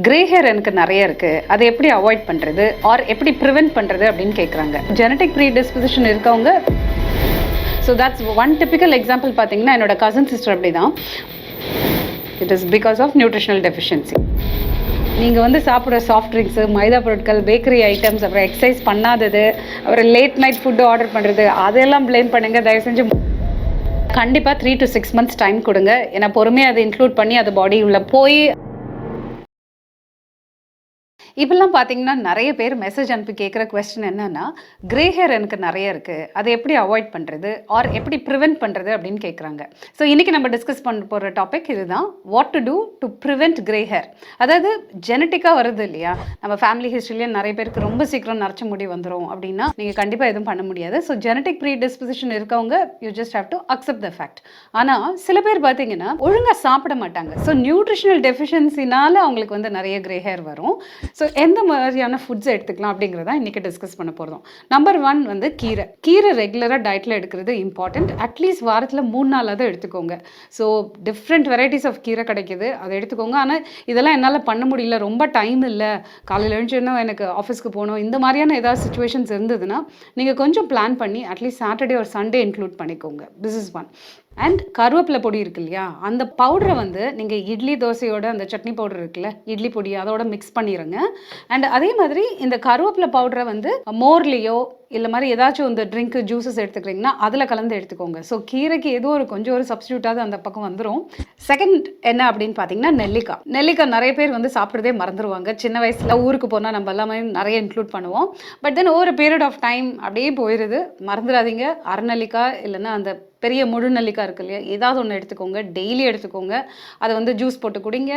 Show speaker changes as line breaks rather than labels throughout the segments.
Grey hair எனக்கு நிறைய இருக்குது, அதை எப்படி அவாய்ட் பண்ணுறது ஆர் எப்படி ப்ரிவென்ட் பண்ணுறது அப்படின்னு கேட்குறாங்க. ஜெனட்டிக் ப்ரீடிஸ்பொசிஷன் இருக்கவங்க. So that's one typical example. பார்த்தீங்கன்னா என்னோட கசின் சிஸ்டர் அப்படி தான். It is because of nutritional deficiency. நீங்கள் வந்து சாப்பிட்ற சாஃப்ட் ட்ரிங்க்ஸு, மைதா பொருட்கள், பேக்கரி ஐட்டம்ஸ், அப்புறம் எக்ஸசைஸ் பண்ணாதது, அப்புறம் லேட் நைட் ஃபுட்டு ஆர்டர் பண்ணுறது, அதெல்லாம் ப்ளேம் பண்ணுங்கள். தயவு செஞ்சு கண்டிப்பாக 3 to 6 months டைம் கொடுங்க. ஏன்னா பொறுமையாக அதை இன்க்ளூட் பண்ணி அது பாடி உள்ள போய். இப்பெல்லாம் பார்த்தீங்கன்னா நிறைய பேர் மெசேஜ் அனுப்பி கேட்குற கொஸ்டின் என்னன்னா, கிரே ஹேர் எனக்கு நிறைய இருக்குது, அதை எப்படி அவாய்ட் பண்ணுறது ஆர் எப்படி ப்ரிவென்ட் பண்ணுறது அப்படின்னு கேட்குறாங்க. ஸோ இன்றைக்கி நம்ம டிஸ்கஸ் பண்ண போகிற டாபிக் இதுதான், what to do to prevent grey hair. அதாவது ஜெனட்டிக்காக வருது இல்லையா, நம்ம ஃபேமிலி ஹிஸ்ட்ரியிலே நிறைய பேருக்கு ரொம்ப சீக்கிரம் நரைச்ச முடி வந்துடும் அப்படின்னா நீங்கள் கண்டிப்பாக எதுவும் பண்ண முடியாது. ஸோ ஜெனட்டிக் ப்ரீடிஸ்பொசிஷன் இருக்கவங்க you just have to accept the fact. ஆனால் சில பேர் பார்த்தீங்கன்னா ஒழுங்காக சாப்பிட மாட்டாங்க. ஸோ நியூட்ரிஷனல் டெஃபிஷியன்சினால அவங்களுக்கு வந்து நிறைய கிரே ஹேர் வரும். ஸோ எந்த மாதிரியான ஃபுட்ஸ் எடுத்துக்கலாம் அப்படிங்கிறத இன்றைக்கி டிஸ்கஸ் பண்ண போகிறோம். நம்பர் 1 வந்து கீரை ரெகுலராக டயட்டில் எடுக்கிறது இம்பார்ட்டண்ட். அட்லீஸ்ட் வாரத்தில் 3 நாளாவது எடுத்துக்கோங்க. ஸோ டிஃப்ரெண்ட் வெரைட்டிஸ் ஆஃப் கீரை கிடைக்கிது, அதை எடுத்துக்கோங்க. ஆனால் இதெல்லாம் என்னால் பண்ண முடியல, ரொம்ப டைம் இல்லை, காலையில் எழுந்துச்சுன்னா எனக்கு ஆஃபீஸ்க்கு போகணும், இந்த மாதிரியான ஏதாவது சுச்சுவேஷன்ஸ் இருந்ததுன்னா நீங்கள் கொஞ்சம் பிளான் பண்ணி அட்லீஸ்ட் சாட்டர்டே ஒரு சண்டே இன்க்ளூட் பண்ணிக்கோங்க. This is one. அண்ட் கருவேப்பிலை பொடி இருக்கு இல்லையா, அந்த பவுடரை வந்து நீங்கள் இட்லி தோசையோட அந்த சட்னி பவுடர் இருக்குல்ல, இட்லி பொடி அதோட மிக்ஸ் பண்ணிடுங்க. அண்ட் அதே மாதிரி இந்த கருவேப்பிலை பவுடரை வந்து மோர்லேயோ இல்லை மாதிரி ஏதாச்சும் இந்த ட்ரிங்க்கு ஜூஸஸ் எடுத்துக்கிறீங்கன்னா அதில் கலந்து எடுத்துக்கோங்க. ஸோ கீரைக்கு ஏதோ கொஞ்சம் ஒரு சப்ஸ்டியூட்டாவது அந்த பக்கம் வந்துடும். செகண்ட் என்ன அப்படின்னு பார்த்தீங்கன்னா நெல்லிக்காய் நிறைய பேர் வந்து சாப்பிட்றதே மறந்துடுவாங்க. சின்ன வயசில் ஊருக்கு போனால் நம்ம எல்லாமே நிறைய இன்க்ளூட் பண்ணுவோம். But then over period of time அப்படியே போயிடுது. மறந்துடாதீங்க. அரைநெல்லிக்காய் இல்லைன்னா அந்த பெரிய முழு நெல்லிக்காய் இருக்கு இல்லையா, ஏதாவது ஒன்று எடுத்துக்கோங்க, டெய்லி எடுத்துக்கோங்க. அதை வந்து ஜூஸ் போட்டு குடிங்க,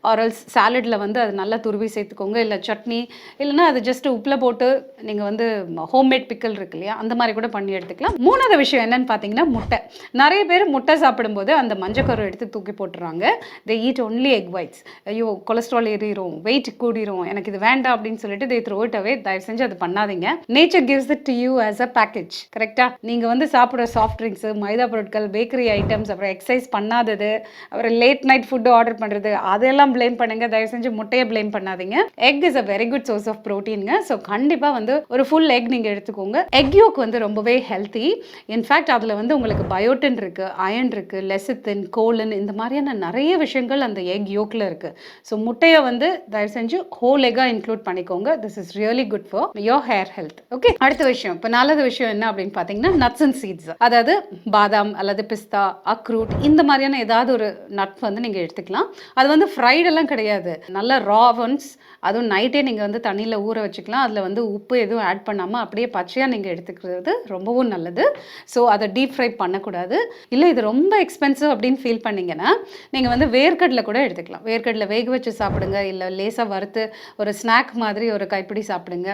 ஆரல்ஸ் சாலடில் வந்து அது நல்லா துருவி சேர்த்துக்கோங்க, இல்லை சட்னி, இல்லைன்னா அது ஜஸ்ட் உப்பில் போட்டு நீங்கள் வந்து ஹோம்மேட் பிக்கல் இருக்கு இல்லையா, அந்த மாதிரி கூட பண்ணி எடுத்துக்கலாம். மூணாவது விஷயம் என்னன்னு பார்த்தீங்கன்னா முட்டை. நிறைய பேர் முட்டை சாப்பிடும்போது அந்த மஞ்சக்கரு எடுத்து தூக்கி போட்டுறாங்க. They eat only egg whites. ஐயோ கொலஸ்ட்ரால் ஏறிடும், வெயிட் கூடிரும், எனக்கு இது வேண்டாம் அப்படின்னு சொல்லிட்டு தே த்ரோ இட் அவே. தயவு செஞ்சு அது பண்ணாதீங்க. Nature gives it to you as a package. கரெக்டாக நீங்கள் வந்து சாப்பிட்ற சாஃப்ட் ட்ரிங்க்ஸு, மைதா பொருட்கள், பேக்கரி ஐட்டம்ஸ், அப்புறம் எக்ஸசைஸ் பண்ணாதது, அப்புறம் லேட் நைட் ஃபுட்டு ஆர்டர் பண்ணுறது, அதெல்லாம் ப்ளேம் பண்ணுங்கள். தயவு செஞ்சு முட்டையை ப்ளேம் பண்ணாதீங்க. Egg is a very good source of ப்ரோட்டீனுங்க. ஸோ கண்டிப்பாக வந்து ஒரு ஃபுல் எக் நீங்கள் எடுத்துக்கோங்க. எக் யோக் வந்து ரொம்பவே ஹெல்த்தி. இன்ஃபேக்ட் அதில் வந்து உங்களுக்கு பயோட்டின் இருக்குது, அயன் இருக்குது, லெசித்தின், கோலின், இந்த மாதிரியான நிறைய விஷயங்கள் அந்த எக் யோக்கில் இருக்குது. ஸோ முட்டையை வந்து தயவு செஞ்சு ஹோல் எக்காக இன்க்ளூட் பண்ணிக்கோங்க. This is really good for your hair health. Okay, அடுத்த விஷயம், இப்போ நல்லது விஷயம் என்ன அப்படின்னு பார்த்தீங்கன்னா நட்ஸ் அண்ட் சீட்ஸ். அதாவது பாதாம் அல்லது பிஸ்தா, அக்ரூட், இந்த மாதிரியான ஏதாவது ஒரு நட் வந்து நீங்கள் எடுத்துக்கலாம். அது வந்து ஃப்ரைடெல்லாம் கிடையாது, நல்ல ரா ஒன்ஸ். அதுவும் நைட்டே நீங்கள் வந்து தண்ணியில் ஊற வச்சுக்கலாம். அதில் வந்து உப்பு எதுவும் ஆட் பண்ணாமல் அப்படியே பச்சையாக நீங்கள் எடுத்துக்கிறது ரொம்பவும் நல்லது. ஸோ அதை டீப் ஃப்ரை பண்ணக்கூடாது. இல்லை இது ரொம்ப எக்ஸ்பென்சிவ் அப்படின்னு ஃபீல் பண்ணிங்கன்னா நீங்கள் வந்து வேர்க்கடலை கூட எடுத்துக்கலாம். வேர்க்கடலை வேக வச்சு சாப்பிடுங்க, இல்லை லேசாக வறுத்து ஒரு ஸ்நாக் மாதிரி ஒரு கைப்பிடி சாப்பிடுங்க.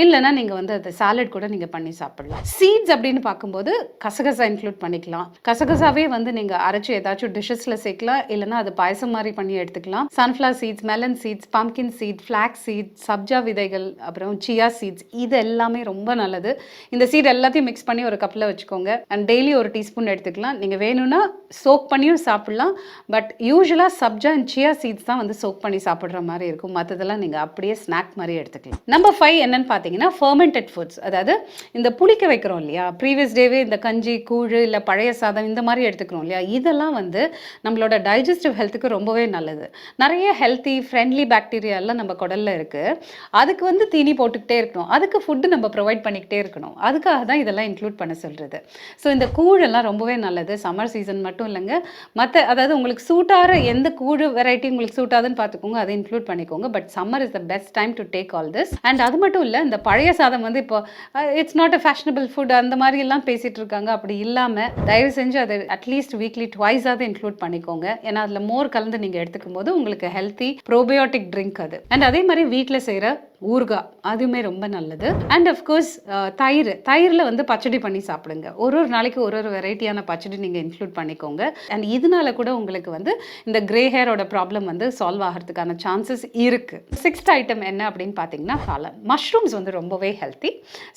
இல்லைன்னா நீங்கள் வந்து அது சாலட் கூட நீங்கள் பண்ணி சாப்பிடலாம். சீட்ஸ் அப்படின்னு பார்க்கும்போது கசகசா இன்க்ளூட் பண்ணிக்கலாம். கசகசாவே வந்து நீங்கள் அரைச்சி ஏதாச்சும் டிஷ்ஷஸில் சேர்க்கலாம், இல்லைனா அது பாயசம் மாதிரி பண்ணி எடுத்துக்கலாம். Sunflower seeds, melon seeds, pumpkin seed, flax seed, சப்ஜா விதைகள், அப்புறம் சியா சீட்ஸ், இது எல்லாமே ரொம்ப நல்லது. இந்த சீட் எல்லாத்தையும் மிக்ஸ் பண்ணி ஒரு கப்பில் வச்சுக்கோங்க. அண்ட் டெய்லி ஒரு டீஸ்பூன் எடுத்துக்கலாம். நீங்கள் வேணும்னா சோக் பண்ணியும் சாப்பிட்லாம். பட் யூஸ்வலாக சப்ஜா அண்ட் சியா சீட்ஸ் தான் வந்து சோக் பண்ணி சாப்பிட்ற மாதிரி இருக்கும். மற்றதெல்லாம் நீங்கள் அப்படியே ஸ்நாக் மாதிரி எடுத்துக்கலாம். நம்பர் 5 என்னன்னு பார்த்தீங்கன்னா ஃபர்மெண்டட் ஃபுட்ஸ். அதாவது இந்த புளிக்க வைக்கிறோம் இல்லையா, ப்ரீவியஸ் டேவே இந்த கஞ்சி, கூழ், இல்லை பழைய சாதம், இந்த மாதிரி எடுத்துக்கிறோம் இல்லையா, இதெல்லாம் வந்து நம்மளோட டைஜஸ்டிவ் ஹெல்த்துக்கு ரொம்பவே நல்லது. நிறைய ஹெல்த்தி ஃப்ரெண்ட்லி பாக்டீரியா எல்லாம் நம்ம குடலில் இருக்குது. அதுக்கு வந்து தீனி போட்டுக்கிட்டே இருக்கணும், அதுக்கு ஃபுட்டு நம்ம ப்ரொவைட் பண்ணிக்கிட்டே இருக்கணும். அதுக்காக தான் இதெல்லாம் இன்க்ளூட் பண்ண சொல்கிறது. ஸோ இந்த கூழெல்லாம் ரொம்பவே நல்லது. சம்மர் சீசன் மட்டும் இல்லைங்க, மற்ற அதாவது உங்களுக்கு சூட்டாகிற எந்த கூழ் வெரைட்டி உங்களுக்கு சூட்டாதுன்னு பார்த்துக்கோங்க, அதை இன்க்ளூட் பண்ணிக்கோங்க. But summer is the best time to take all this. And அது மட்டும் இல்லை, இந்த பழைய சாதம் வந்து இப்போ it's not a fashionable food அந்த மாதிரி எல்லாம் பேசிகிட்டு இருக்காங்க. அப்படி இல்லாமல் தயவு செஞ்சு அதை அட்லீஸ்ட் வீக்லி ட்வைஸாவது இன்க்ளூட் பண்ணிக்கோங்க. ஏன்னா அதில் மோர் கலந்து நீங்கள் எடுத்துக்கும் போது உங்களுக்கு ஹெல்த்தி ப்ரோபயோட்டிக் ட்ரிங்க் அது. அண்ட் அதே மாதிரி வீட்டில் செய்கிற ஊறுகாய் அதுவுமே ரொம்ப நல்லது. அண்ட் அஃப்கோர்ஸ் தயிரில் வந்து பச்சடி பண்ணி சாப்பிடுங்க. ஒரு நாளைக்கு ஒரு வெரைட்டியான பச்சடி நீங்கள் இன்க்ளூட் பண்ணிக்கோங்க. அண்ட் இதனால கூட உங்களுக்கு வந்து இந்த கிரே ஹேரோட ப்ராப்ளம் வந்து சால்வ் ஆகிறதுக்கான சான்சஸ் இருக்குது. 6th ஐட்டம் என்ன அப்படின்னு பார்த்தீங்கன்னா காளான். மஷ்ரூம்ஸ் வந்து ரொம்பவே ஹெல்த்தி.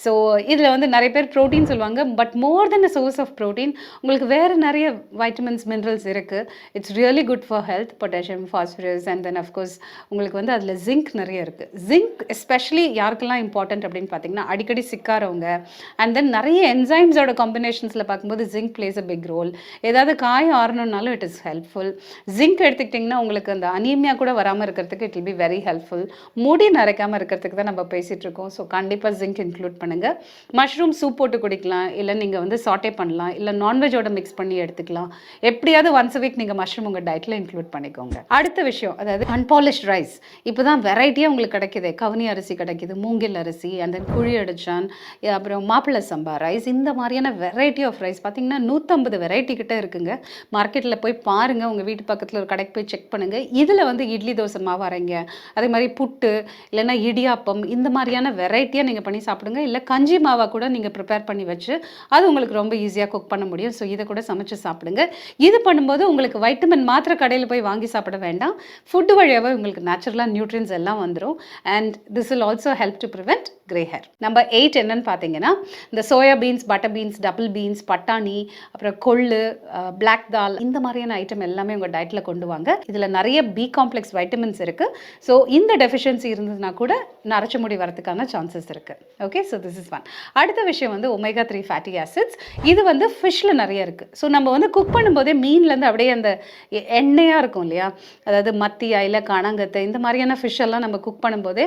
ஸோ இதில் வந்து நிறைய பேர் ப்ரோட்டீன் சொல்லுவாங்க, but more then a source of protein உங்களுக்கு வேறு நிறைய வைட்டமின்ஸ் மினரல்ஸ் இருக்குது. It's really good for health. Potassium, phosphorus and then of course உங்களுக்கு வந்து அதில் ஜிங்க் நிறைய இருக்குது. ஜிங்க் எஸ்பெஷலி யாருக்கெல்லாம் இம்பார்ட்டன்ட் அப்படின்னு பார்த்தீங்கன்னா அடிக்கடி சிக்காரவங்க, அண்ட் தென் நிறைய என்சைம்ஸோட காம்பினேஷன்ஸில் பார்க்கும்போது zinc plays a big role. ஏதாவது காயம் ஆறணும்னாலும் இட் இஸ் ஹெல்ப்ஃபுல். ஜிங்க் எடுத்துக்கிட்டிங்கன்னா உங்களுக்கு அந்த அனீமியா கூட வராமல் இருக்கிறதுக்கு it will be very helpful. முடி நரைக்காமல் இருக்கிறதுக்கு தான் நம்ம பேசிகிட்டு இருக்கோம். ஸோ கண்டிப்பாக ஜிங்க் இன்க்ளூட் பண்ணுங்கள். மஷ்ரூம் சூப் போட்டு குடிக்கலாம், இல்லை நீங்கள் வந்து சாட்டே பண்ணலாம், இல்லை நான்வெஜ்ஜோட மிக்ஸ் பண்ணி எடுத்துக்கலாம். எப்படியாவது ஒன்ஸ் a வீக் நீங்கள் மஷ்ரூம் உங்கள் டயட்டில் இன்க்ளூட் பண்ணிக்கோங்க. அடுத்த விஷயம், அதாவது அன்பாலிஷ்ட் ரைஸ். இப்போ தான் வெரைட்டியாக உங்களுக்கு கிடைக்கிது. கவுனி அரிசி கிடைக்கிது, மூங்கில் அரிசி, அண்ட் தென் குழி அடிச்சான், அப்புறம் மாப்பிள்ளை சம்பா ரைஸ். இந்த மாதிரியான வெரைட்டி ஆஃப் ரைஸ் பார்த்தீங்கன்னா 150 வெரைட்டி கிட்ட இருக்குங்க. மார்க்கெட்டில் போய் பாருங்கள், உங்கள் வீட்டு பக்கத்தில் ஒரு கடைக்கு போய் செக் பண்ணுங்கள். இதில் வந்து இட்லி தோசை மாவு அரைங்க, அதே மாதிரி புட்டு இல்லைன்னா இடியாப்பம், இந்த மாதிரியான வெரைட்டியாக நீங்கள் பண்ணி சாப்பிடுங்க. இல்லை கஞ்சி மாவாக கூட நீங்கள் ப்ரிப்பேர் பண்ணி வச்சு அது உங்களுக்கு ரொம்ப ஈஸியாக குக் பண்ண முடியும். ஸோ இதை கூட சமைச்சு சாப்பிடுங்க. இது பண்ணும்போது உங்களுக்கு வைட்டமின் மாத்திரை கடையில் போய் வாங்கி சாப்பிட வேண்டாம். ஃபுட்டு வழியாகவே உங்களுக்கு நேச்சுரலாக நியூட்ரியன்ஸ் எல்லாம் வந்துடும். And this will also help to prevent grey hair. Number 8 என்னன்னு பார்த்தீங்கன்னா இந்த soya beans, butter beans, double beans, பட்டாணி, அப்புறம் கொள்ளு, பிளாக் தால், இந்த மாதிரியான ஐட்டம் எல்லாமே உங்கள் டயட்டில் கொண்டு வாங்க. இதில் நிறைய பி காம்ப்ளெக்ஸ் வைட்டமின்ஸ் இருக்குது. ஸோ இந்த டெஃபிஷியன்சி இருந்ததுன்னா கூட நரைச்ச முடி வரதுக்கான சான்சஸ் இருக்குது. Okay, so this is one. அடுத்த விஷயம் வந்து ஒமேகா 3 ஃபேட்டி ஆசிட்ஸ். இது வந்து ஃபிஷ்ஷில் நிறைய இருக்குது. ஸோ நம்ம வந்து குக் பண்ணும்போதே மீன்லேருந்து அப்படியே அந்த எண்ணெயாக இருக்கும் இல்லையா, அதாவது மத்தி, அயில, காணாங்கத்தை, இந்த மாதிரியான ஃபிஷ் எல்லாம் நம்ம குக் பண்ணும்போதே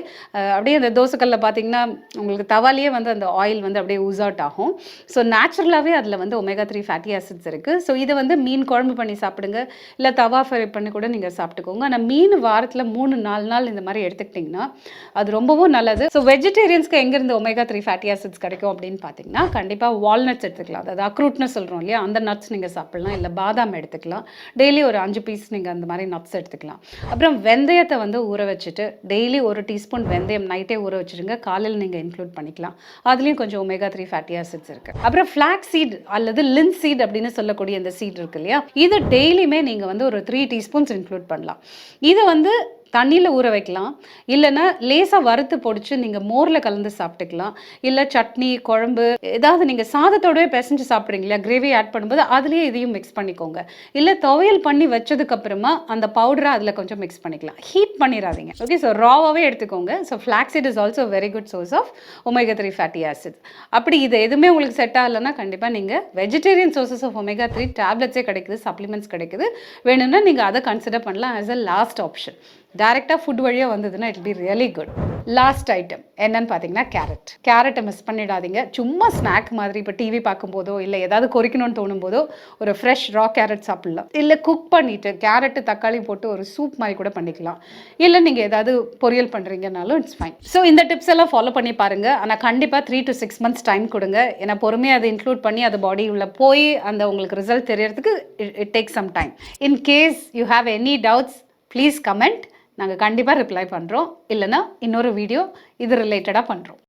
அப்படியே அந்த தோசைக்கல்ல பார்த்தீங்கன்னா உங்களுக்கு தவாலியே வந்து அந்த ஆயில் வந்து அப்படியே ஊஸ் அவுட் ஆகும். ஸோ நேச்சுரலாகவே அதில் வந்து ஒமேகா 3 ஃபேட்டி ஆசிட்ஸ் இருக்குது. ஸோ இதை வந்து மீன் குழம்பு பண்ணி சாப்பிடுங்க, இல்லை தவா ஃப்ரை பண்ணி கூட நீங்கள் சாப்பிட்டுக்கோங்க. ஆனால் மீன் வாரத்தில் 3-4 நாள் இந்த மாதிரி எடுத்துக்கிட்டிங்கன்னா அது ரொம்பவும் நல்லது. ஸோ வெஜிடேரியன்ஸ்க்கு எங்கேருந்து ஒமேகா 3 ஃபேட்டி ஆசிட்ஸ் கிடைக்கும் அப்படின்னு பார்த்தீங்கன்னா கண்டிப்பாக வால்நட்ஸ் எடுத்துக்கலாம். அதாவது அக்ரூட்னு சொல்கிறோம் இல்லையா, அந்த நட்ஸ் நீங்கள் சாப்பிடலாம். இல்லை பாதாம் எடுத்துக்கலாம். டெய்லி ஒரு 5 பீஸ் நீங்கள் அந்த மாதிரி நட்ஸ் எடுத்துக்கலாம். அப்புறம் வெந்தயத்தை வந்து ஊற வச்சுட்டு டெய்லி 1 டீஸ்பூன் வெந்தயம் நைட்டே ஊற வச்சுருங்க. காலையில் நீங்கள் இன்க்ளூட் பண்ணிக்கலாம். அதுலேயும் கொஞ்சம் ஒமேகா 3 ஃபேட்டி ஆசிட்ஸ் இருக்குது. அப்புறம் ஃப்ளாக் சீட் அல்லது லின்ஸ் சீட் அப்படின்னு சொல்லக்கூடிய இந்த சீட் இருக்கு இல்லையா, இது டெய்லியுமே நீங்கள் வந்து ஒரு 3 டீஸ்பூன்ஸ் இன்க்ளூட் பண்ணலாம். இதை வந்து தண்ணியில் ஊற வைக்கலாம், இல்லைன்னா லேசாக வறுத்து பொடிச்சு நீங்கள் மோரில் கலந்து சாப்பிட்டுக்கலாம். இல்லை சட்னி, குழம்பு, ஏதாவது நீங்கள் சாதத்தோடவே பிசைஞ்சு சாப்பிட்றீங்களா, கிரேவி ஆட் பண்ணும்போது அதுலேயே இதையும் மிக்ஸ் பண்ணிக்கோங்க. இல்லை துவையல் பண்ணி வச்சதுக்கப்புறமா அந்த பவுடரை அதில் கொஞ்சம் மிக்ஸ் பண்ணிக்கலாம். ஹீட் பண்ணிடாதீங்க. ஓகே, ஸோ ராவாகவே எடுத்துக்கோங்க. So flaxseed is also very good source of omega 3 fatty acids. அப்படி இது எதுவுமே உங்களுக்கு செட் ஆகலைன்னா கண்டிப்பாக நீங்கள் வெஜிடேரியன் சோர்சஸ் ஆஃப் ஒமேகா 3 டேப்லெட்ஸே கிடைக்குது, சப்ளிமெண்ட்ஸ் கிடைக்குது. வேணும்னா நீங்கள் அதை கன்சிடர் பண்ணலாம் ஆஸ் அ லாஸ்ட் ஆப்ஷன். டைரெக்டாக ஃபுட் வழியாக வந்ததுன்னா it be really good. Last item என்னன்னு பார்த்தீங்கன்னா கேரட்டை மிஸ் பண்ணிடாதீங்க. சும்மா ஸ்நாக் மாதிரி இப்போ டிவி பார்க்கும்போதோ இல்லை ஏதாவது கொறிக்கணும்னு தோணும் போதோ ஒரு ஃப்ரெஷ் ரா கேரட் சாப்பிட்லாம். இல்லை குக் பண்ணிவிட்டு கேரட்டு தக்காளி போட்டு ஒரு சூப் மாதிரி கூட பண்ணிக்கலாம். இல்லை நீங்கள் ஏதாவது பொரியல் பண்ணுறீங்கனாலும் இட்ஸ் ஃபைன். ஸோ இந்த டிப்ஸ் எல்லாம் ஃபாலோ பண்ணி பாருங்கள். ஆனால் கண்டிப்பாக 3 to 6 months டைம் கொடுங்க. ஏன்னா பொறுமையாக அதை இன்க்ளூட் பண்ணி அது பாடி உள்ள போய் அந்த உங்களுக்கு ரிசல்ட் தெரியறதுக்கு it take some time. In case you have any doubts please comment. நாங்கள் கண்டிப்பாக ரிப்ளை பண்ணுறோம். இல்லைனா இன்னொரு வீடியோ இது ரிலேட்டடாக பண்ணுறோம்.